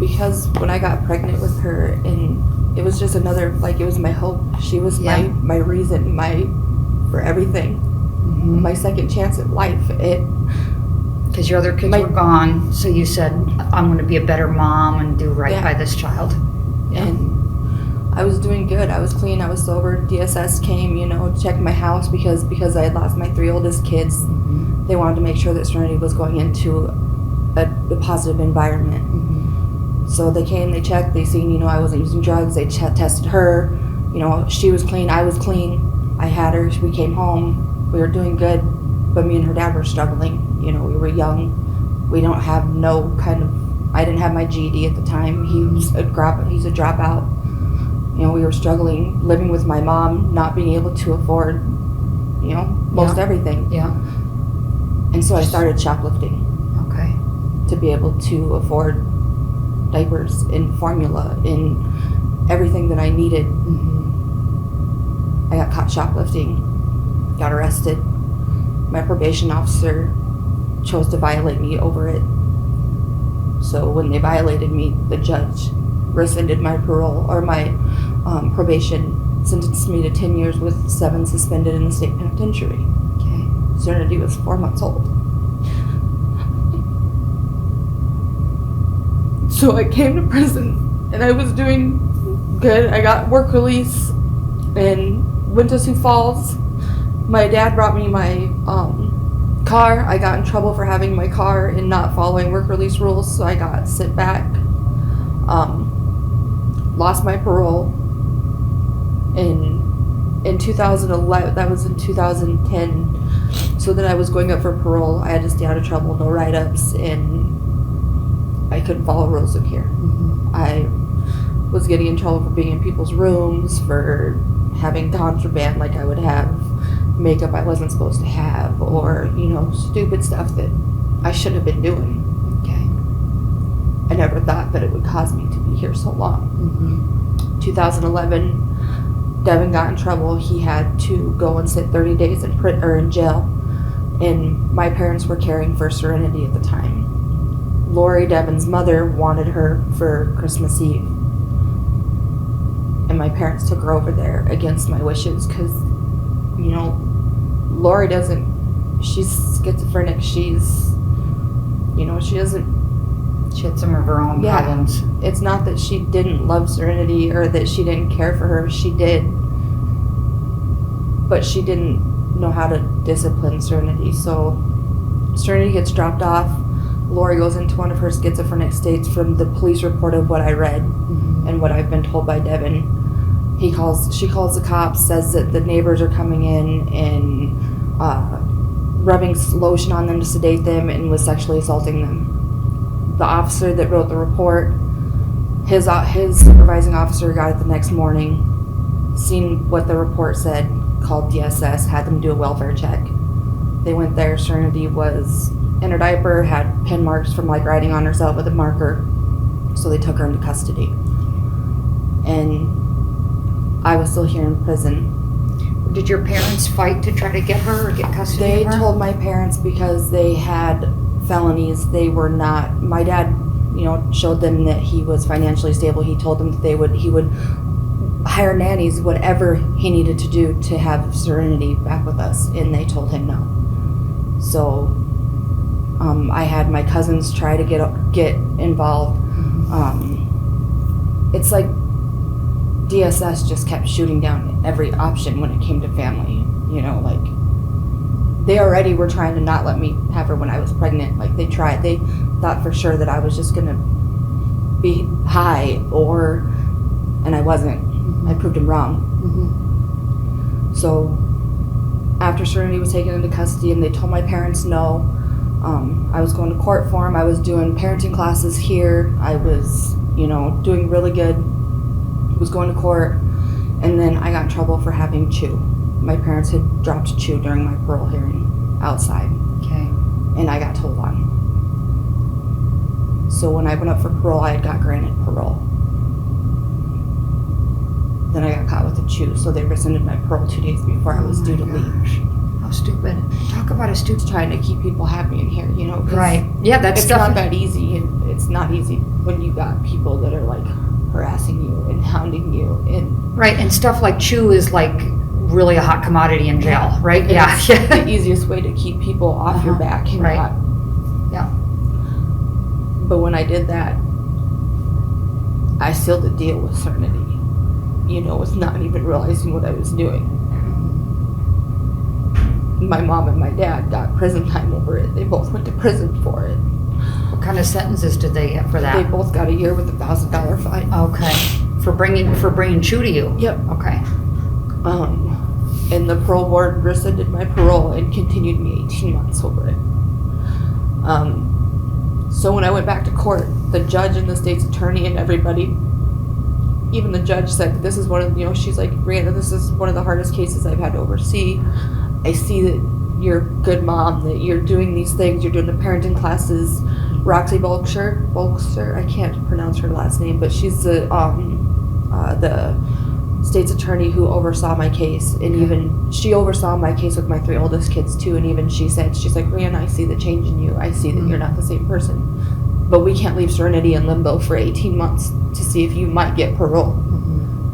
Because when I got pregnant with her, and it was just another, like, it was my hope. She was my reason, for everything. Mm-hmm. My second chance at life. Because your other kids were gone, so you said, I'm going to be a better mom and do right by this child. Yeah. And I was doing good. I was clean. I was sober. DSS came, checked my house because I had lost my 3 oldest kids. Mm-hmm. They wanted to make sure that Serenity was going into a positive environment. Mm-hmm. So they came, they checked, they seen, I wasn't using drugs. They tested her. She was clean. I was clean. I had her. We came home. We were doing good. But me and her dad were struggling. We were young. We don't have I didn't have my GED at the time. He's a dropout. We were struggling, living with my mom, not being able to afford, most everything. Yeah. And so I started shoplifting. Okay. To be able to afford diapers and formula and everything that I needed. Mm-hmm. I got caught shoplifting, got arrested. My probation officer chose to violate me over it. So when they violated me, the judge rescinded my parole or my probation, sentenced me to 10 years with 7 suspended in the state penitentiary. Okay. Serenity was 4 months old. So I came to prison and I was doing good. I got work release and went to Sioux Falls. My dad brought me my car. I got in trouble for having my car and not following work release rules, so I got sent back. Lost my parole in 2011. That was in 2010. So then I was going up for parole. I had to stay out of trouble, no write-ups, and I couldn't follow rules in here. Mm-hmm. I was getting in trouble for being in people's rooms, for having contraband, like I would have makeup I wasn't supposed to have, or stupid stuff that I should have been doing. Okay. I never thought that it would cause me to be here so long. Mm-hmm. 2011, Devin got in trouble. He had to go and sit 30 days in jail, and my parents were caring for Serenity at the time. Lori, Devin's mother, wanted her for Christmas Eve, and my parents took her over there against my wishes because Lori she's schizophrenic. She had some of her own problems. It's not that she didn't love Serenity or that she didn't care for her. She did. But she didn't know how to discipline Serenity. So Serenity gets dropped off. Lori goes into one of her schizophrenic states from the police report of what I read and what I've been told by Devin. She calls the cops, says that the neighbors are coming in and rubbing lotion on them to sedate them and was sexually assaulting them. The officer that wrote the report, his supervising officer got it the next morning, seen what the report said, called DSS, had them do a welfare check. They went there. Serenity was in her diaper, had pin marks from riding on herself with a marker, so they took her into custody. And I was still here in prison. Did your parents fight to try to get her or get custody of her? They told my parents because they had felonies. They were not. My dad, showed them that he was financially stable. He told them that he would hire nannies, whatever he needed to do to have Serenity back with us, and they told him no. So I had my cousins try to get involved. It's like DSS just kept shooting down every option when it came to family. They already were trying to not let me have her when I was pregnant. They tried. They thought for sure that I was just gonna be high, and I wasn't. Mm-hmm. I proved them wrong. Mm-hmm. So after Serenity was taken into custody and they told my parents no, I was going to court for them. I was doing parenting classes here. I was, doing really good. Was going to court, and then I got in trouble for having chew. My parents had dropped chew during my parole hearing outside. Okay. And I got told on. So when I went up for parole, I had got granted parole. Then I got caught with the chew, so they rescinded my parole 2 days before I was due to leave. How How stupid. Talk about a stupid. Trying to keep people happy in here, you know. 'Cause Right. Yeah, that's it's stuff. not that easy, and it's not easy when you got people that are like harassing you and hounding you and Right, and stuff like chew is like really a hot commodity in jail, right? and Yeah. it's the easiest way to keep people off your back and Right. not. Yeah. But when I did that, I sealed the deal with Serenity, you know, with not even realizing what I was doing. My mom and my dad got prison time over it. They both went to prison for it. What kind of sentences did they get for They that? both got a year with $1,000 fine. Okay. For bringing chew to you? Yep. Okay. And the parole board rescinded my parole and continued me 18 months over it. So when I went back to court, the judge and the state's attorney and everybody, even the judge said, this is one of, you know, she's like, Brianna, this is one of the hardest cases I've had to oversee. I see that you're a good mom, that you're doing these things, you're doing the parenting classes. Roxy Bolkser, I can't pronounce her last name, but she's the state's attorney who oversaw my case, and even she oversaw my case with my 3 oldest kids too, and even she said, she's like, Brianna, I see the change in you, I see that you're not the same person, but we can't leave Serenity in limbo for 18 months to see if you might get parole.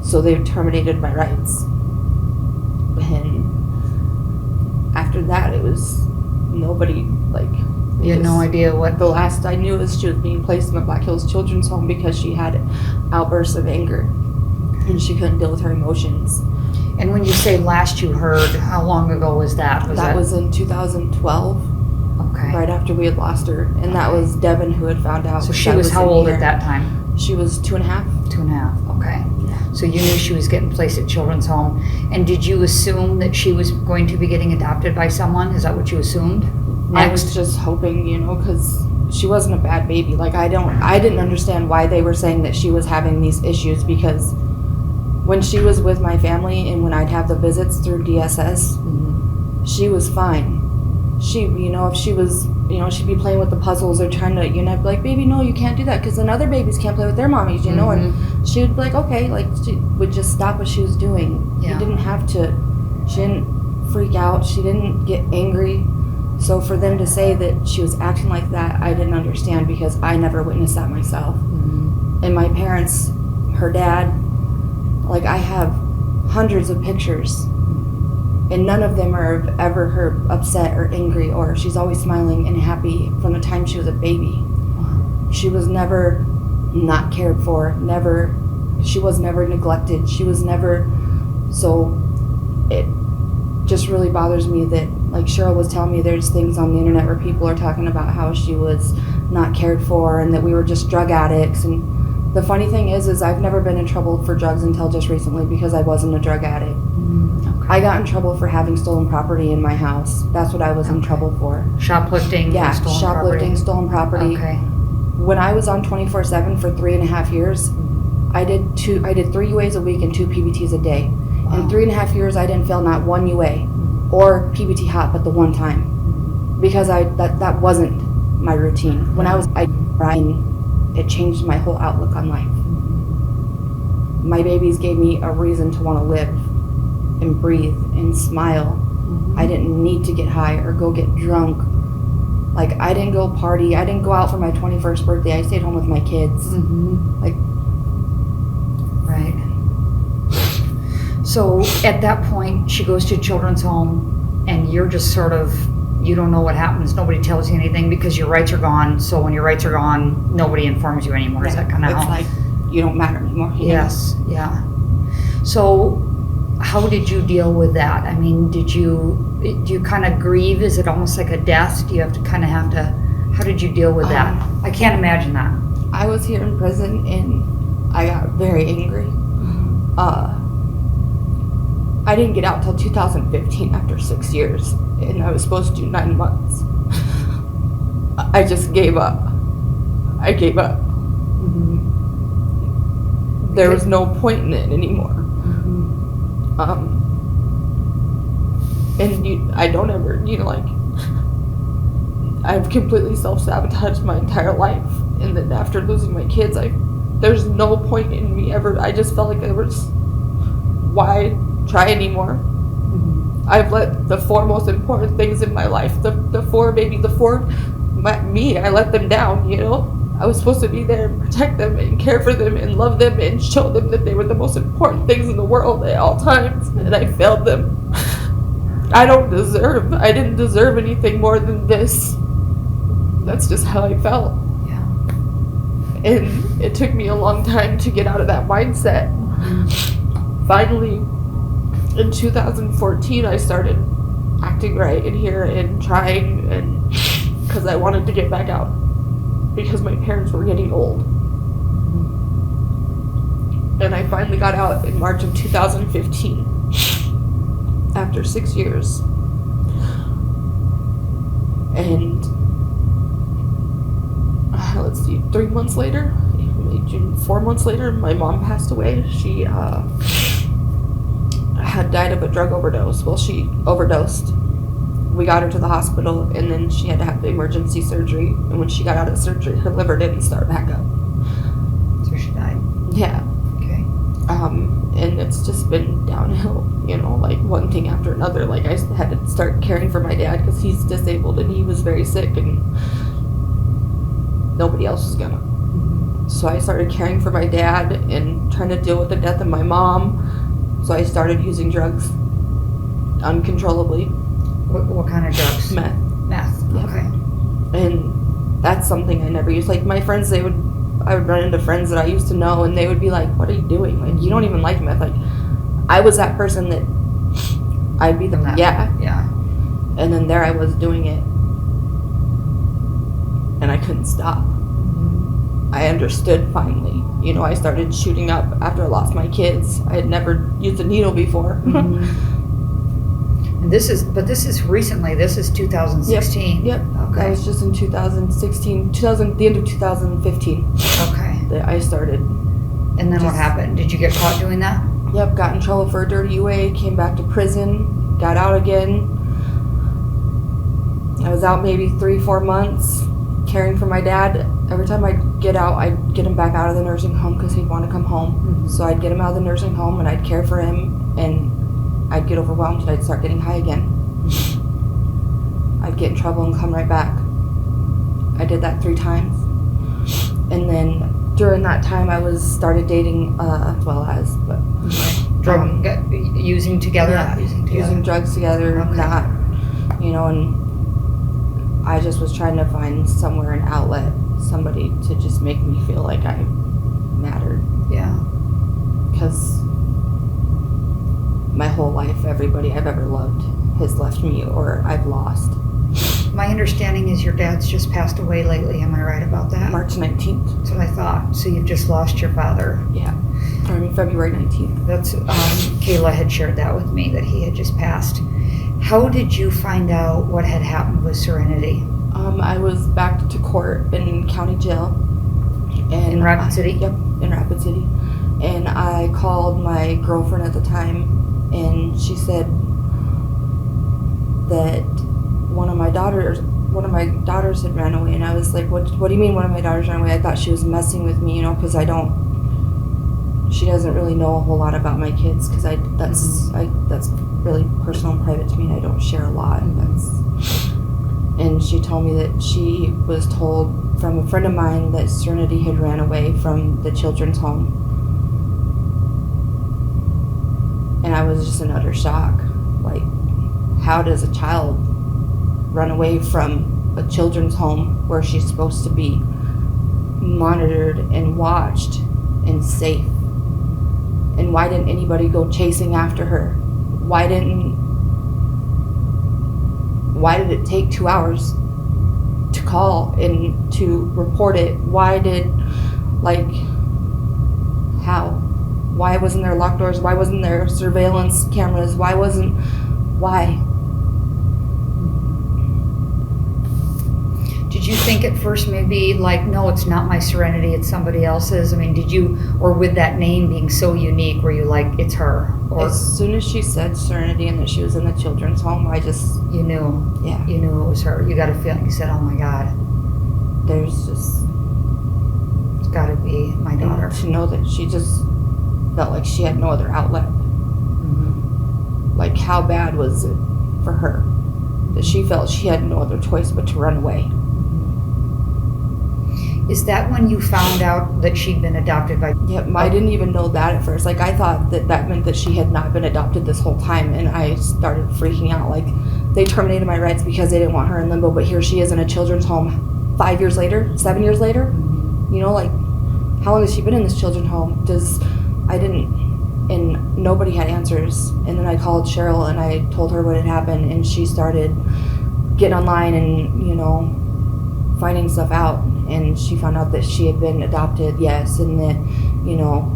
So they terminated my rights, and after that it was nobody, like, You had no idea what. the last I knew is she was being placed in the Black Hills Children's Home because she had outbursts of anger and she couldn't deal with her emotions. And when you say last you heard, how long ago was that? That was in 2012, Okay. right after we had lost her, and that was Devin who had found out. So she that was how in old here. at that time? She was 2.5. 2.5. Okay. Yeah. So you knew she was getting placed at Children's Home. And did you assume that she was going to be getting adopted by someone? Is that what you assumed? I was just hoping, you know, because she wasn't a bad baby. Like, I didn't understand why they were saying that she was having these issues, because when she was with my family and when I'd have the visits through DSS, she was fine. She, you know, if she was, you know, she'd be playing with the puzzles or trying to, you know, I'd be like, baby, no, you can't do that, because then other babies can't play with their mommies, you know, and she would be like, okay, like, she would just stop what she was doing. Yeah. You didn't have to, she didn't freak out, she didn't get angry. So for them to say that she was acting like that, I didn't understand, because I never witnessed that myself. And my parents, her dad, like, I have hundreds of pictures, and none of them are of ever her upset or angry, or she's always smiling and happy from the time she was a baby. She was never not cared for, she was never neglected, she was never, so it just really bothers me that, like Cheryl was telling me, there's things on the internet where people are talking about how she was not cared for and that we were just drug addicts. And the funny thing is I've never been in trouble for drugs until just recently, because I wasn't a drug addict. Okay. I got in trouble for having stolen property in my house. That's what I was in trouble for. Shoplifting. Yeah, and stolen shoplifting, property. stolen property. Okay. When I was on 24/7 for 3.5 years, I did 3 UAs a week and 2 PBTs a day. In 3.5 years, I didn't fail not 1 UA or PBT hot, but the one time, because that wasn't my routine. When I was crying, it changed my whole outlook on life. My babies gave me a reason to want to live and breathe and smile. I didn't need to get high or go get drunk. Like, I didn't go party. I didn't go out for my 21st birthday. I stayed home with my kids. Like, right. So at that point, she goes to Children's Home, and you're just sort of, you don't know what happens. Nobody tells you anything because your rights are gone. So when your rights are gone, nobody informs you anymore. Is that kind of it's how? like, you don't matter anymore. you know? Yes, yeah. So how did you deal with that? I mean, do you kind of grieve? Is it almost like a death? Do you have to how did you deal with that? I can't imagine that. I was here in prison and I got very angry. I didn't get out till 2015 after 6 years, and I was supposed to do 9 months. I just gave up. I gave up. There was no point in it anymore. And I don't ever, like, I've completely self-sabotaged my entire life. And then after losing my kids, there's no point in me ever. I just felt like why try anymore? I've let the four most important things in my life, I let them down, you know? I was supposed to be there and protect them and care for them and love them and show them that they were the most important things in the world at all times, and I failed them. I didn't deserve anything more than this. That's just how I felt. Yeah. And it took me a long time to get out of that mindset. Finally, in 2014, I started acting right in here and trying, and because I wanted to get back out because my parents were getting old. And I finally got out in March of 2015 after 6 years. And let's see, 3 months later, 4 months later, my mom passed away. She had died of a drug overdose. Well, she overdosed. We got her to the hospital, and then she had to have emergency surgery. And when she got out of surgery, her liver didn't start back up. So she died. Yeah. Okay. And it's just been downhill, you know, like one thing after another. Like I had to start caring for my dad because he's disabled and he was very sick, and nobody else was gonna. So I started caring for my dad and trying to deal with the death of my mom. So I started using drugs uncontrollably. What kind of drugs? Meth. Meth. Yep. Okay. And that's something I never used. Like my friends, I would run into friends that I used to know, and they would be like, "What are you doing? Like you don't even like meth." Like I was that person that I'd be the Yeah. And then there I was doing it, and I couldn't stop. I understood finally. You know, I started shooting up after I lost my kids. I had never used a needle before. And this is recently. This is 2016. Yep. Okay. That was just in 2016, the end of 2015. Okay. That I started. And then what happened? Did you get caught doing that? Yep. Got in trouble for a dirty UA. Came back to prison. Got out again. I was out maybe 3-4 months, caring for my dad. Every time I'd get out, I'd get him back out of the nursing home because he'd want to come home. So I'd get him out of the nursing home and I'd care for him, and I'd get overwhelmed and I'd start getting high again. I'd get in trouble and come right back. I did that 3 times. And then during that time I started dating Using together? Yeah, using drugs together, Okay. not, you know, and I just was trying to find somewhere, an outlet, somebody to just make me feel like I mattered. Yeah. Because my whole life, everybody I've ever loved has left me or I've lost. My understanding is your dad's just passed away lately. Am I right about that? March 19th. That's what I thought. So you've just lost your father. Yeah. February 19th. That's Kayla had shared that with me, that he had just passed. How did you find out what had happened with Serenity? I was back to court in county jail. And In Rapid City? Yep, in Rapid City. And I called my girlfriend at the time, and she said that one of my daughters had ran away. And I was like, what do you mean one of my daughters ran away? I thought she was messing with me, you know, because she doesn't really know a whole lot about my kids, because that's really personal and private to me, and I don't share a lot. And she told me that she was told from a friend of mine that Serenity had ran away from the children's home. And I was just in utter shock. Like, how does a child run away from a children's home where she's supposed to be monitored and watched and safe? And why didn't anybody go chasing after her? Why did it take 2 hours to call and to report it? How? Why wasn't there locked doors? Why wasn't there surveillance cameras? Why? Did you think at first maybe like, no, it's not my Serenity, it's somebody else's? I mean, or with that name being so unique, were you like, it's her? Or as soon as she said Serenity and that she was in the children's home, you knew. Yeah. You knew it was her. You got a feeling. You said, oh my God. It's got to be my daughter. To know that she just felt like she had no other outlet. Mm-hmm. Like, how bad was it for her that she felt she had no other choice but to run away? Is that when you found out that she'd been adopted by... Yep, I didn't even know that at first. Like, I thought that meant that she had not been adopted this whole time, and I started freaking out. Like, they terminated my rights because they didn't want her in limbo, but here she is in a children's home 5 years later, 7 years later. You know, like, how long has she been in this children's home? And nobody had answers. And then I called Cheryl and I told her what had happened, and she started getting online and, you know, finding stuff out. And she found out that she had been adopted, yes, and that, you know,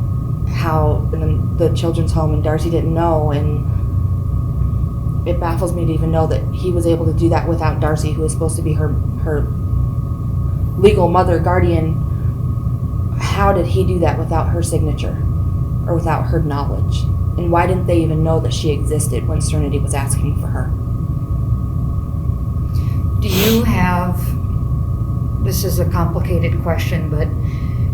how in the children's home, and Darcy didn't know. And it baffles me to even know that he was able to do that without Darcy, who was supposed to be her legal mother, guardian. How did he do that without her signature or without her knowledge? And why didn't they even know that she existed when Serenity was asking for her? Do you have, this is a complicated question, but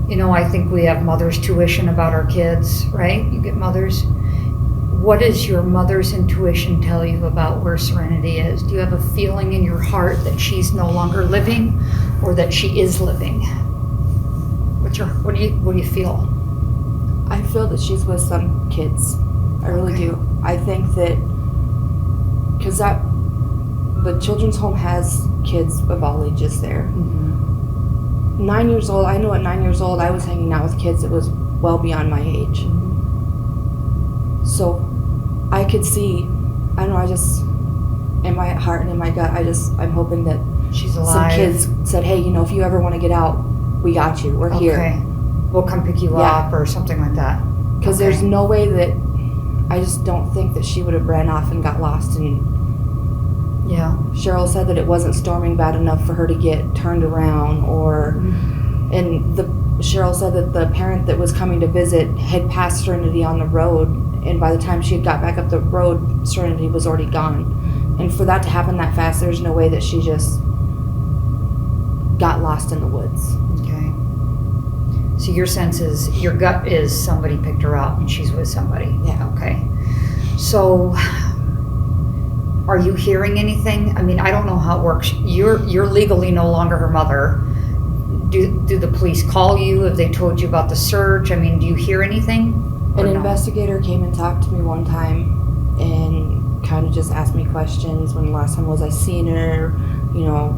you know, I think we have mother's tuition about our kids, right? You get mothers. What does your mother's intuition tell you about where Serenity is? Do you have a feeling in your heart that she's no longer living, or that she is living? What do you feel? I feel that she's with some kids. I really do. I think that because the children's home has kids of all ages there. 9 years old, I know at 9 years old I was hanging out with kids that was well beyond my age. So I could see, I don't know, I just, in my heart and in my gut, I'm hoping that she's alive. Some kids said, hey, you know, if you ever want to get out, we got you, we're here. We'll come pick you up or something like that. Because there's no way that, I just don't think that she would have ran off and got lost. And Cheryl said that it wasn't storming bad enough for her to get turned around, or, and Cheryl said that the parent that was coming to visit had passed Serenity on the road, and by the time she had got back up the road, Serenity was already gone. And for that to happen that fast, there's no way that she just got lost in the woods. Okay. So your sense is, your gut is somebody picked her up and she's with somebody. Yeah. Okay. So are you hearing anything? I mean, I don't know how it works. You're legally no longer her mother. Do the police call you? Have they told you about the search? I mean, do you hear anything? An investigator came and talked to me one time and kind of just asked me questions. When the last time was I seen her? You know,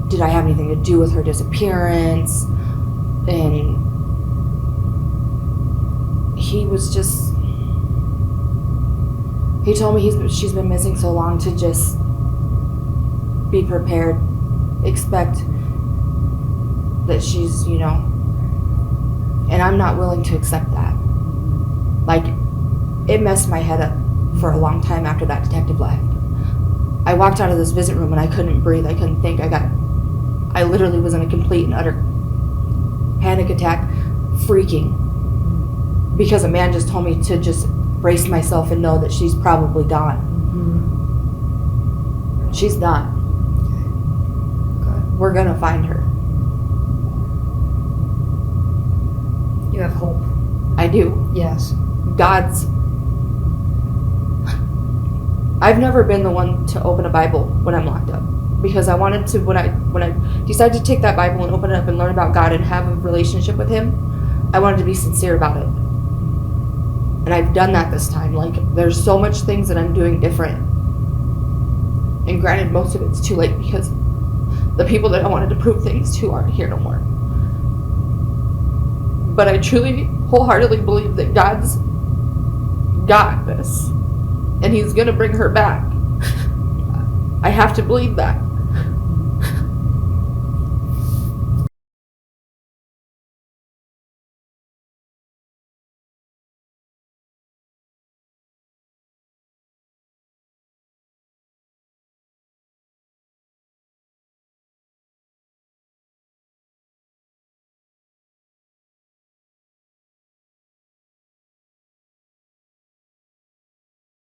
did I have anything to do with her disappearance? And he was just, he told me she's been missing so long to just be prepared, expect that she's, you know, and I'm not willing to accept that. Like, it messed my head up for a long time after that detective left. I walked out of this visit room and I couldn't breathe, I couldn't think, I literally was in a complete and utter panic attack, freaking, because a man just told me to just brace myself and know that she's probably gone. She's not. We're gonna find her. You have hope. I do. Yes. I've never been the one to open a Bible when I'm locked up, because I wanted to, when I decided to take that Bible and open it up and learn about God and have a relationship with Him, I wanted to be sincere about it. And I've done that this time. Like, there's so much things that I'm doing different. And granted, most of it's too late because the people that I wanted to prove things to aren't here no more. But I truly, wholeheartedly believe that God's got this. And He's going to bring her back. I have to believe that.